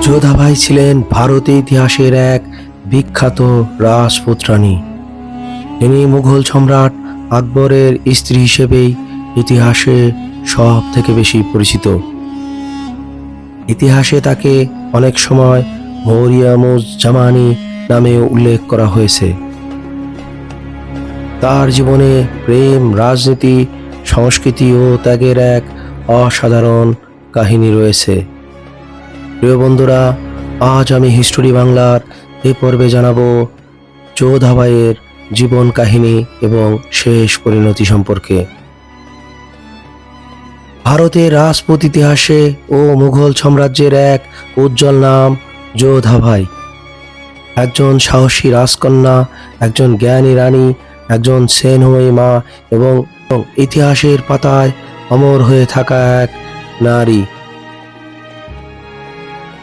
যোধাবাই ছিলেন ভারতের ইতিহাসের এক বিখ্যাত রাজপুত রানী। তিনি মুঘল সম্রাট আকবরের স্ত্রী হিসেবেই ইতিহাসে সব থেকে বেশি পরিচিত। ইতিহাসে তাকে অনেক সময় মরিয়ম-উজ-জামানি নামে উল্লেখ করা হয়েছে। তার জীবনে প্রেম, রাজনীতি, সংস্কৃতি ও ত্যাগের এক অসাধারণ কাহিনী রয়েছে। প্রিয় বন্ধুরা, আজ আমি হিস্টোরি বাংলার এই পর্বে জানাবো যোধাবাইয়ের জীবন কাহিনী এবং শেষ পরিণতি সম্পর্কে। ভারতের রাজপুত ইতিহাসে ও মুঘল সাম্রাজ্যের এক উজ্জ্বল নাম যোধাবাই। একজন সাহসী রাজকন্যা, একজন জ্ঞানী রানী, একজন স্নেহময়ী মা এবং ইতিহাসের পাতায় অমর হয়ে থাকা এক নারী।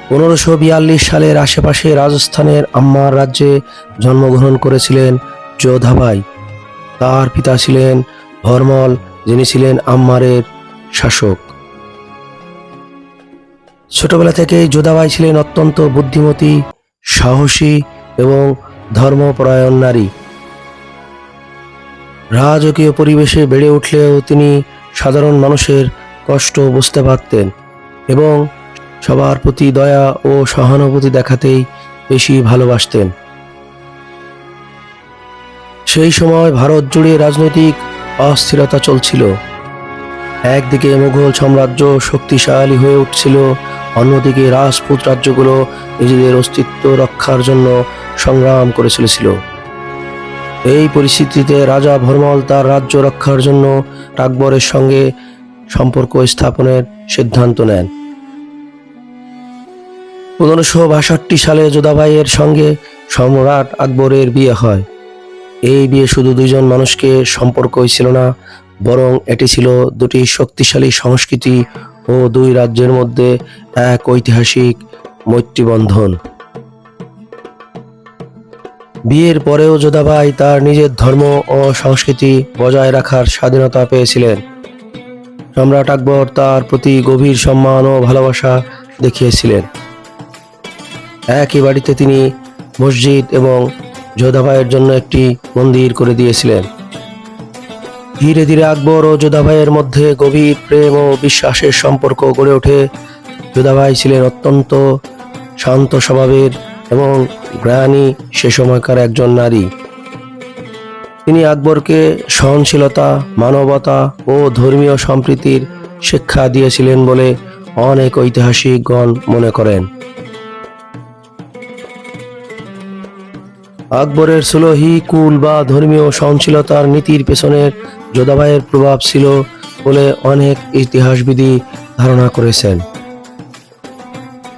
1542 সালের আশেপাশে রাজস্থানের আম্মার রাজ্যে জন্মগ্রহণ করেছিলেন যোধাবাই। তার পিতা ছিলেন ভরমল, যিনি ছিলেন আম্মারের শাসক। ছোটবেলা থেকেই যোধাবাই ছিলেন অত্যন্ত বুদ্ধিমতী, সাহসী এবং ধর্মপরায়ণ নারী। রাজকীয় পরিবেশে বেড়ে উঠলেও তিনি সাধারণ মানুষের কষ্ট বুঝতে পারতেন এবং সবার প্রতি দয়া ও সহানুভূতি দেখাতেই বেশি ভালোবাসতেন। সেই সময় ভারত জুড়ে রাজনৈতিক অস্থিরতা চলছিল। একদিকে মুঘল সাম্রাজ্য শক্তিশালী হয়ে উঠছিল, অন্যদিকে রাজপুত রাজ্যগুলো নিজেদের অস্তিত্ব রক্ষার জন্য সংগ্রাম করে চলেছিল। এই পরিস্থিতিতে রাজা ভরমল তার রাজ্য রক্ষার জন্য আকবরের সঙ্গে সম্পর্ক স্থাপনের সিদ্ধান্ত নেন। 1562 সালে যোধাবাইয়ের সঙ্গে সম্রাট আকবরের বিয়ে হয়। এই বিয়ে শুধু দুইজন মানুষকে সম্পর্কই ছিল না, বরং এটি ছিল দুটি শক্তিশালী সংস্কৃতি ও দুই রাজ্যের মধ্যে এক ঐতিহাসিক মৈত্রীবন্ধন। বিয়ের পরেও যোধাবাই তার নিজের ধর্ম ও সংস্কৃতি বজায় রাখার স্বাধীনতা পেয়েছিলেন। সম্রাট আকবর তার প্রতি গভীর সম্মান ও ভালোবাসা দেখিয়েছিলেন। একই বাড়িতে তিনি মসজিদ এবং যোধাবাইয়ের জন্য একটি মন্দির করে দিয়েছিলেন। ধীরে ধীরে আকবর ও যোধাবাইয়ের মধ্যে গভীর প্রেম ও বিশ্বাসের সম্পর্ক গড়ে ওঠে। যোধাবাই ছিলেন অত্যন্ত শান্ত স্বভাবের এবং জ্ঞানী সে সময়কার একজন নারী। তিনি আকবরকে সহনশীলতা, মানবতা ও ধর্মীয় সম্প্রীতির শিক্ষা দিয়েছিলেন বলে অনেক ঐতিহাসিকগণ মনে করেন। আকবরের সুলহি কুল বা ধর্মীয় সহনশীলতার নীতির পেছনের যোধাবাইয়ের প্রভাব ছিল বলে অনেক ইতিহাসবিদ ধারণা করেছেন।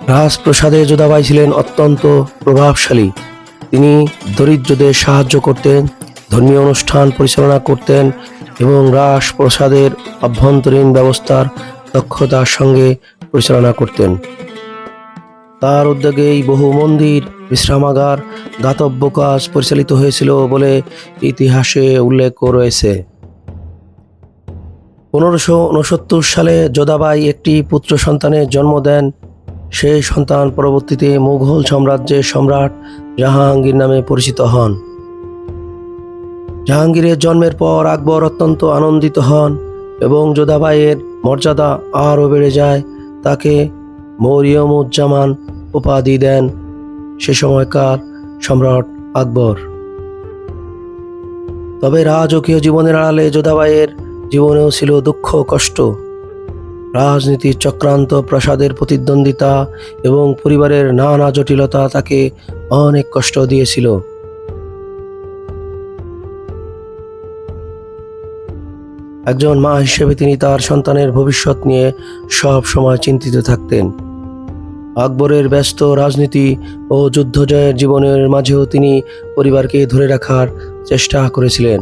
রাজপ্রাসাদে যোধাবাই ছিলেন অত্যন্ত প্রভাবশালী। তিনি দরিদ্রদের সাহায্য করতেন, ধর্মীয় অনুষ্ঠান পরিচালনা করতেন এবং রাজপ্রাসাদের অভ্যন্তরীণ ব্যবস্থার দক্ষতার সঙ্গে পরিচালনা করতেন। তার উদ্যোগেই বহু মন্দির, বিশ্রামাগার, দাতব্য কাজ পরিচালিত হয়েছিল বলে ইতিহাসে উল্লেখ রয়েছে। 1569 সালে যোধাবাই একটি পুত্র সন্তানের জন্ম দেন। সেই সন্তান পরবর্তীতে মুঘল সাম্রাজ্যের সম্রাট জাহাঙ্গীর নামে পরিচিত হন। জাহাঙ্গীরের জন্মের পর আকবর অত্যন্ত আনন্দিত হন এবং যোধাবাইয়ের মর্যাদা আরও বেড়ে যায়। তাকে মরিয়ম-উজ-জামান উপাধি দেন সে সময়কার সম্রাট আকবর। তবে রাজকীয় জীবনের আড়ালে যোধাবাইয়ের জীবনেও ছিল দুঃখ, কষ্ট। রাজনীতির চক্রান্ত, প্রাসাদের প্রতিদ্বন্দ্বিতা এবং পরিবারের নানা জটিলতা তাকে অনেক কষ্ট দিয়েছিল। একজন মা হিসেবে তিনি তার সন্তানের ভবিষ্যৎ নিয়ে সব সময় চিন্তিত থাকতেন। আকবরের ব্যস্ত রাজনীতি ও যুদ্ধজয়ের জীবনের মাঝেও তিনি পরিবারকে ধরে রাখার চেষ্টা করেছিলেন।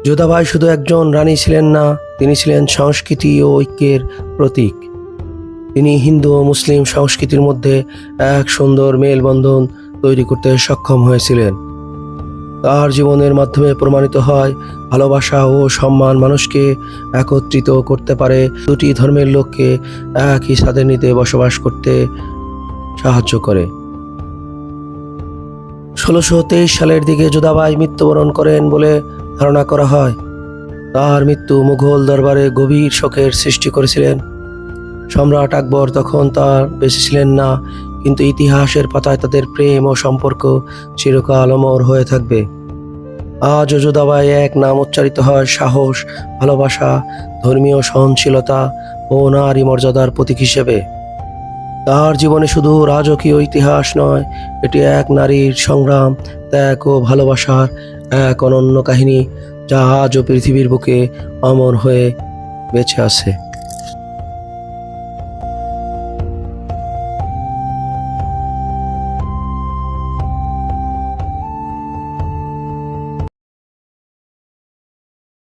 যোধাবাই শুধু একজন রানী ছিলেন না, তিনি ছিলেন সংস্কৃতি ও ঐক্যের প্রতীক। তিনি হিন্দু ও মুসলিম সংস্কৃতির মধ্যে এক সুন্দর মেলবন্ধন তৈরি করতে সক্ষম হয়েছিলেন। তার জীবনের মাধ্যমে প্রমাণিত হয় ভালোবাসা ও সম্মান মানুষকে একত্রিত করতে পারে, দুটি ধর্মের লোককে একই ছাদের নিচে বসবাস করতে সাহায্য করে। 1623 সালের দিকে যোধাবাই মৃত্যুবরণ করেন বলে ধারণা করা হয়। তার মৃত্যু মুঘল দরবারে গভীর শোকের সৃষ্টি করেছিলেন। সম্রাট আকবর তখন তার বেঁচে ছিলেন না, কিন্তু ইতিহাসের পাতায় তাদের প্রেম ও সম্পর্ক চিরকাল অমর হয়ে থাকবে। আজও যোধাবাই এক নাম উচ্চারিত হয় সাহস, ভালোবাসা, ধর্মীয় সহনশীলতা ও নারী মর্যাদার প্রতীক হিসেবে। তার জীবনে শুধু রাজকীয় ইতিহাস নয়, এটি এক নারীর সংগ্রাম, ত্যাগ ও ভালোবাসার এক অনন্য কাহিনী, যা আজও পৃথিবীর বুকে অমর হয়ে বেঁচে আছে।